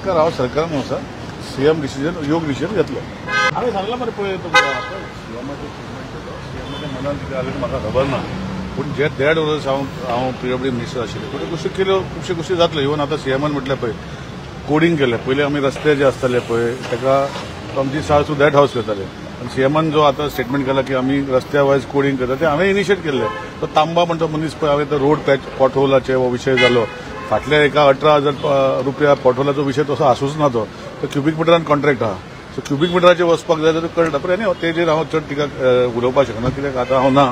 सरकार हांव सरकारान आसा सीएम डिसिजन योग्य डिसिजन घेतलो। हांवें सांगलां मरे पळय तुमकां सीएमाचें ट्रिटमेंट केलो सीएमाच्या मनान कितें जालें म्हाका खबर ना पूण जे देड वर्स हांव पीडब्ल्यूडी मिनिस्टर आशिल्लो थोड्यो गोश्टी केल्यो खुबश्यो गोश्टी जातल्यो इवन आतां सीएमान म्हटलें पळय कोडिंग केलें पयलीं आमी रस्ते जे आसताले पळय ताका फ्रॉम दीस हावस टू दॅट हावस करताले आनी सीएमान जो आतां स्टेटमेंट केला की आमी रस्त्या वायज कोडिंग करता तें हांवें इनिशिएट केल्लें तो तांबा म्हणटा मनीस पळय हांवें तो रोड पॅच पॉटहोलाचे हो विशय जालो फाटल्या एका 18,000 रुपया पॉटहोलाचो विशय तसो आसूच ना तो क्युबिक मिटरान कॉन्ट्रॅक्ट आहा सो क्युबिक मिटराचेर वचपाक जाय जाल्यार कळटा पण एनी तेजेर हांव चड तिका उलोवपाक शकना कित्याक आतां हांव ना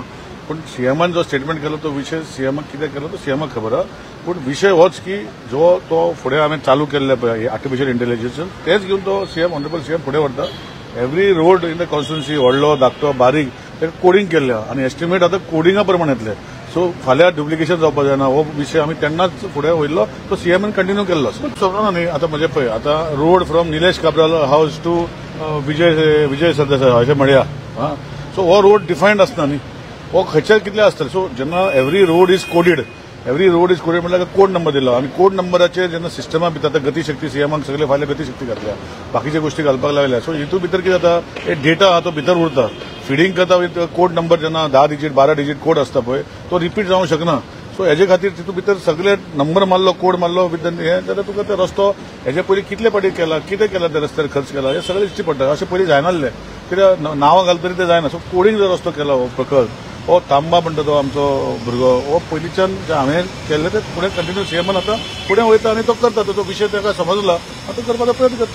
पूण सीएमान जो स्टेटमेंट केलो तो विशय सीएमाक कितें केलो तो सीएमाक खबर आहा पूण विशय होच की जो तो फुडें हांवें चालू केल्ले पळय आर्टिफिशियल इंटेलिजन्स तेच घेवन तो सीएम ऑनरेबल सीएम फुडें व्हरता every road in the constituency व्हडलो धाकटो बारीक तेका कोडिंग केल्ले आनी एस्टिमेट आतां कोडिंगा प्रमाण येतले सो फाल्यां डुप्लिकेशन जावपाक जायना हो विशय आमी तेन्नाच फुडें वयल्लो तो सीएमान कंटिन्यू केल्लो समजना न्ही आतां म्हणजे पळय आतां रोड फ्रॉम निलेश काब्राल हावस टू विजय सरदेसाय अशें म्हणया सो हो रोड डिफायन्ड आसना न्ही हो खंयच्या कितले आसतले सो जेन्ना एवरी रोड इज कोडीड म्हटल्यार कोड नंबर दिलो आनी कोड नंबराचेर जेन्ना सिस्टमा भितर आतां गतीशक्ती सीएमाक सगळे फाल्यां गतीशक्ती घातल्या बाकीचे गोश्टी घालपाक लागल्या सो हितून भितर कितें जाता एक डेटा आहा तो भितर उरता फिडींग करता विथ कोड नंबर जेन्ना 10 डिजीट 12 डिजीट कोड आसता पळय तो रिपीट जावंक शकना सो हेजे खातीर तितून भितर सगळे नंबर मारलो कोड मारलो भितर हे जाल्यार तुका ते रस्तो हेजे पयलीं कितले पाटी केला कितें केला त्या रस्त्यार खर्च केला हे सगळें दिश्टी पडटा अशें पयलीं जायनासलें कित्याक नांवां घालतरी ते जायना सो कोडिंग जो रस्तो केला हो प्रकल्प हो तांबा म्हणटा तो आमचो भुरगो हो पयलींच्यान जे हांवें केल्लें ते फुडें कंटिन्यू सीएमान आतां फुडें वयता आनी तो करता तो विशय ताका समजला आतां करपाचो प्रयत्न करता।